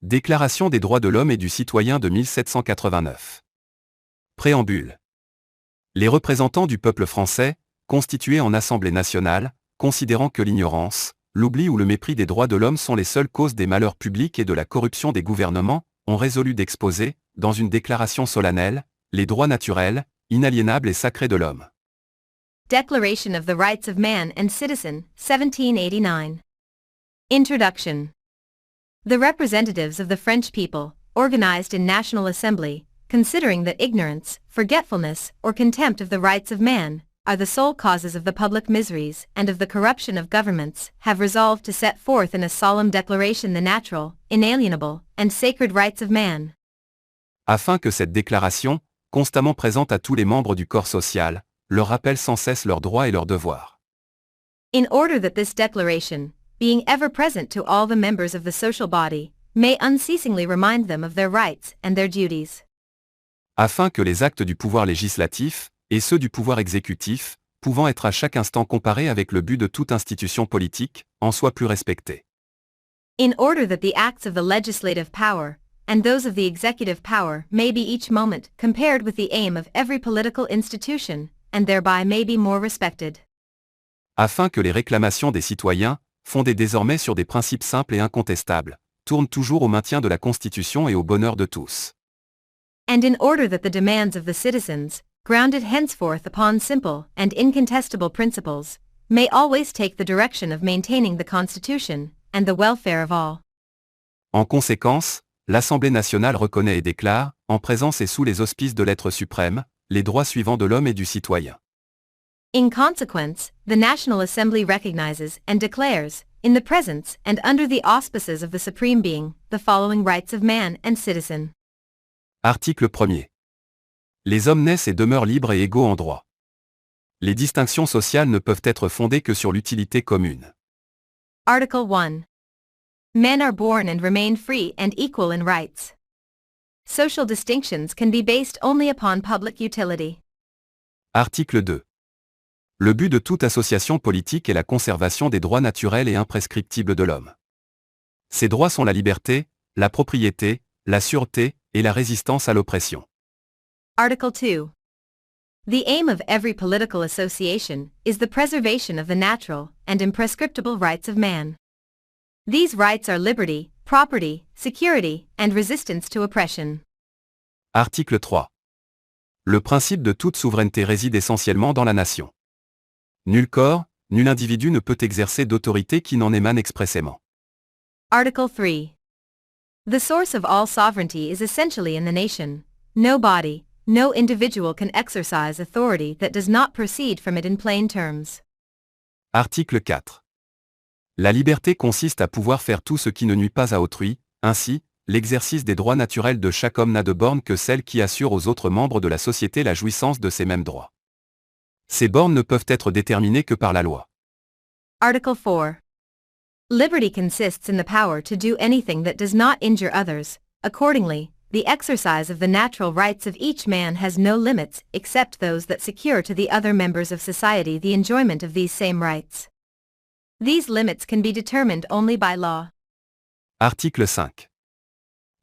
Déclaration des droits de l'homme et du citoyen de 1789. Préambule. Les représentants du peuple français, constitués en Assemblée nationale, considérant que l'ignorance, l'oubli ou le mépris des droits de l'homme sont les seules causes des malheurs publics et de la corruption des gouvernements, ont résolu d'exposer, dans une déclaration solennelle, les droits naturels, inaliénables et sacrés de l'homme. Declaration of the Rights of Man and Citizen, 1789. Introduction. The representatives of the French people, organized in National Assembly, considering that ignorance, forgetfulness, or contempt of the rights of man, are the sole causes of the public miseries and of the corruption of governments, have resolved to set forth in a solemn declaration the natural, inalienable, and sacred rights of man. Afin que cette déclaration, constamment présente à tous les membres du corps social, leur rappelle sans cesse leurs droits et leurs devoirs. In order that this declaration, being ever present to all the members of the social body, may unceasingly remind them of their rights and their duties. Afin que les actes du pouvoir législatif, et ceux du pouvoir exécutif, pouvant être à chaque instant comparés avec le but de toute institution politique, en soient plus respectés. In order that the acts of the legislative power, and those of the executive power may be each moment compared with the aim of every political institution, and thereby may be more respected. Afin que les réclamations des citoyens, fondées désormais sur des principes simples et incontestables, tournent toujours au maintien de la Constitution et au bonheur de tous. And in order that the demands of the citizens, grounded henceforth upon simple and incontestable principles, may always take the direction of maintaining the Constitution, and the welfare of all. En conséquence, l'Assemblée nationale reconnaît et déclare, en présence et sous les auspices de l'être suprême, les droits suivants de l'homme et du citoyen. In consequence, the National Assembly recognizes and declares, in the presence and under the auspices of the Supreme Being, the following rights of man and citizen. Article 1er. Les hommes naissent et demeurent libres et égaux en droit. Les distinctions sociales ne peuvent être fondées que sur l'utilité commune. Article 1. Men are born and remain free and equal in rights. Social distinctions can be based only upon public utility. Article 2. Le but de toute association politique est la conservation des droits naturels et imprescriptibles de l'homme. Ces droits sont la liberté, la propriété, la sûreté et la résistance à l'oppression. Article 2. The aim of every political association is the preservation of the natural and imprescriptible rights of man. These rights are liberty, property, security, and resistance to oppression. Article 3. Le principe de toute souveraineté réside essentiellement dans la nation. Nul corps, nul individu ne peut exercer d'autorité qui n'en émane expressément. Article 3. The source of all sovereignty is essentially in the nation. No body, no individual can exercise authority that does not proceed from it in plain terms. Article 4. La liberté consiste à pouvoir faire tout ce qui ne nuit pas à autrui, ainsi, l'exercice des droits naturels de chaque homme n'a de borne que celle qui assure aux autres membres de la société la jouissance de ces mêmes droits. Ces bornes ne peuvent être déterminées que par la loi. Article 4. Liberty consists in the power to do anything that does not injure others. Accordingly, the exercise of the natural rights of each man has no limits except those that secure to the other members of society the enjoyment of these same rights. These limits can be determined only by law. Article 5.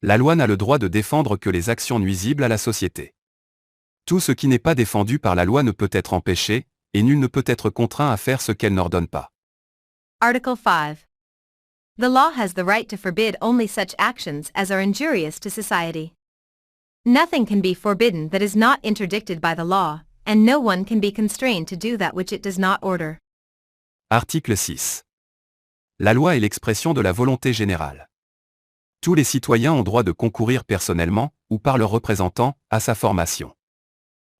La loi n'a le droit de défendre que les actions nuisibles à la société. Tout ce qui n'est pas défendu par la loi ne peut être empêché, et nul ne peut être contraint à faire ce qu'elle n'ordonne pas. Article 5. The law has the right to forbid only such actions as are injurious to society. Nothing can be forbidden that is not interdicted by the law, and no one can be constrained to do that which it does not order. Article 6. La loi est l'expression de la volonté générale. Tous les citoyens ont droit de concourir personnellement, ou par leurs représentants, à sa formation.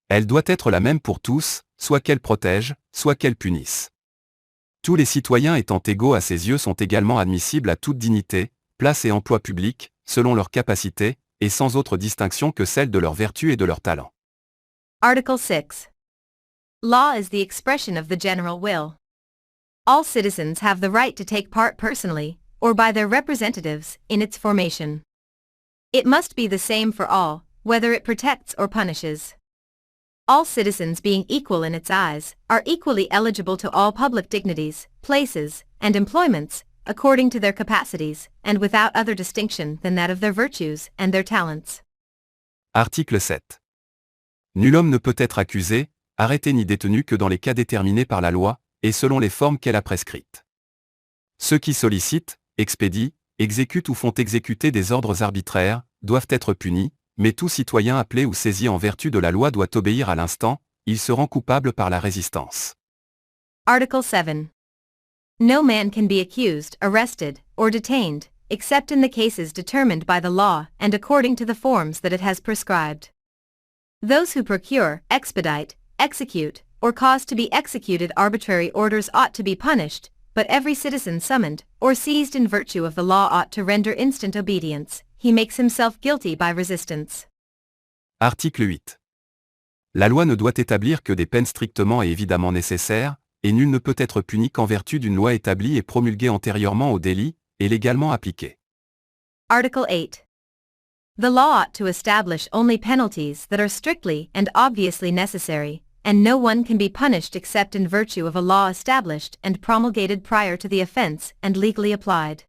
Elle doit être la même pour tous, soit qu'elle protège, soit qu'elle punisse. Tous les citoyens étant égaux à ses yeux sont également admissibles à toute dignité, place et emploi public, selon leurs capacités, et sans autre distinction que celle de leur vertu et de leur talent. Article 6. Law is the expression of the general will. All citizens have the right to take part personally, or by their representatives, in its formation. It must be the same for all, whether it protects or punishes. All citizens being equal in its eyes, are equally eligible to all public dignities, places, and employments, according to their capacities, and without other distinction than that of their virtues and their talents. Article 7. Nul homme ne peut être accusé, arrêté ni détenu que dans les cas déterminés par la loi, et selon les formes qu'elle a prescrites. Ceux qui sollicitent, expédient, exécutent ou font exécuter des ordres arbitraires, doivent être punis, mais tout citoyen appelé ou saisi en vertu de la loi doit obéir à l'instant, il se rend coupable par la résistance. Article 7. No man can be accused, arrested, or detained, except in the cases determined by the law and according to the forms that it has prescribed. Those who procure, expedite, execute, or cause to be executed arbitrary orders ought to be punished, but every citizen summoned, or seized in virtue of the law ought to render instant obedience. He makes himself guilty by resistance. Article 8. La loi ne doit établir que des peines strictement et évidemment nécessaires, et nul ne peut être puni qu'en vertu d'une loi établie et promulguée antérieurement au délit, et légalement appliquée. Article 8. The law ought to establish only penalties that are strictly and obviously necessary, and no one can be punished except in virtue of a law established and promulgated prior to the offense and legally applied.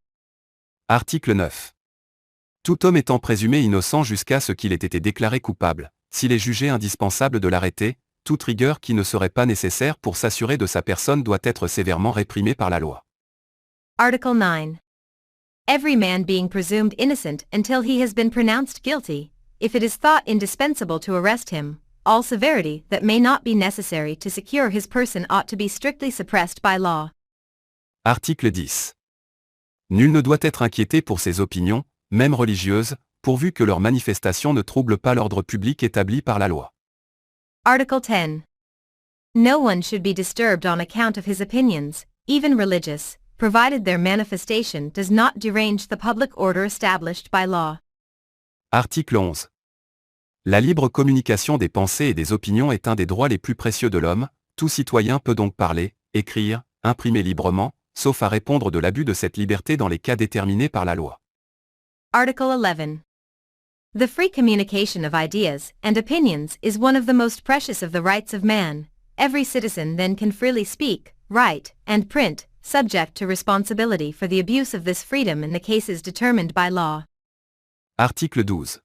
Article 9. Tout homme étant présumé innocent jusqu'à ce qu'il ait été déclaré coupable, s'il est jugé indispensable de l'arrêter, toute rigueur qui ne serait pas nécessaire pour s'assurer de sa personne doit être sévèrement réprimée par la loi. Article 9. Every man being presumed innocent until he has been pronounced guilty, if it is thought indispensable to arrest him, all severity that may not be necessary to secure his person ought to be strictly suppressed by law. Article 10. Nul ne doit être inquiété pour ses opinions, même religieuses, pourvu que leur manifestation ne trouble pas l'ordre public établi par la loi. Article 10. No one should be disturbed on account of his opinions, even religious, provided their manifestation does not derange the public order established by law. Article 11. La libre communication des pensées et des opinions est un des droits les plus précieux de l'homme, tout citoyen peut donc parler, écrire, imprimer librement, sauf à répondre de l'abus de cette liberté dans les cas déterminés par la loi. Article 11. The free communication of ideas and opinions is one of the most precious of the rights of man. Every citizen then can freely speak, write, and print, subject to responsibility for the abuse of this freedom in the cases determined by law. Article 12.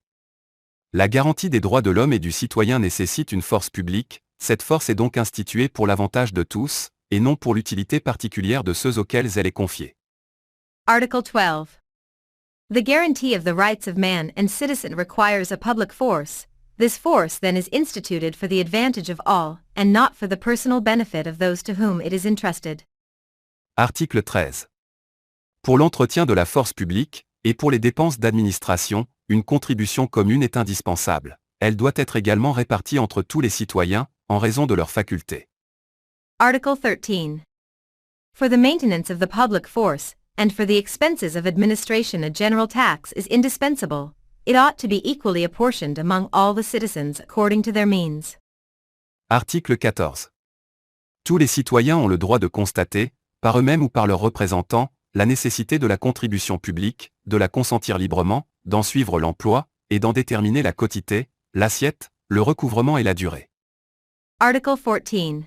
La garantie des droits de l'homme et du citoyen nécessite une force publique, cette force est donc instituée pour l'avantage de tous, et non pour l'utilité particulière de ceux auxquels elle est confiée. Article 12. The guarantee of the rights of man and citizen requires a public force. This force then is instituted for the advantage of all, and not for the personal benefit of those to whom it is entrusted. Article 13. Pour l'entretien de la force publique, et pour les dépenses d'administration, une contribution commune est indispensable. Elle doit être également répartie entre tous les citoyens, en raison de leurs facultés. Article 13. For the maintenance of the public force, and for the expenses of administration a general tax is indispensable. It ought to be equally apportioned among all the citizens according to their means. Article 14. Tous les citoyens ont le droit de constater, par eux-mêmes ou par leurs représentants, la nécessité de la contribution publique, de la consentir librement, d'en suivre l'emploi, et d'en déterminer la quotité, l'assiette, le recouvrement et la durée. Article 14.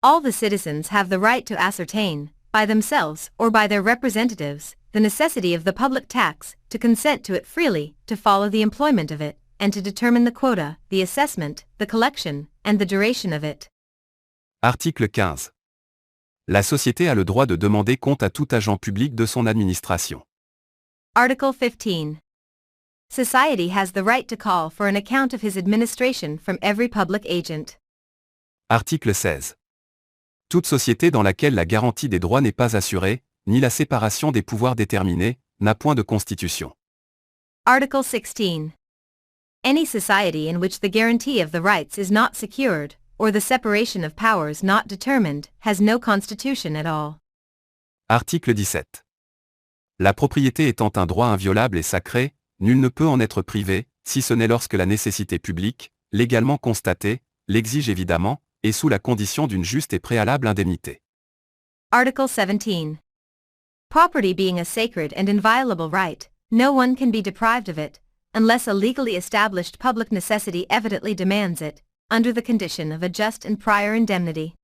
All the citizens have the right to ascertain, by themselves or by their representatives, the necessity of the public tax, to consent to it freely, to follow the employment of it, and to determine the quota, the assessment, the collection, and the duration of it. Article 15. La société a le droit de demander compte à tout agent public de son administration. Article 15. Society has the right to call for an account of his administration from every public agent. Article 16. Toute société dans laquelle la garantie des droits n'est pas assurée, ni la séparation des pouvoirs déterminée, n'a point de constitution. Article 16. Any society in which the guarantee of the rights is not secured, or the separation of powers not determined, has no constitution at all. Article 17. La propriété étant un droit inviolable et sacré, nul ne peut en être privé, si ce n'est lorsque la nécessité publique, légalement constatée, l'exige évidemment, et sous la condition d'une juste et préalable indemnité. Article 17. Property being a sacred and inviolable right, no one can be deprived of it, unless a legally established public necessity evidently demands it, under the condition of a just and prior indemnity.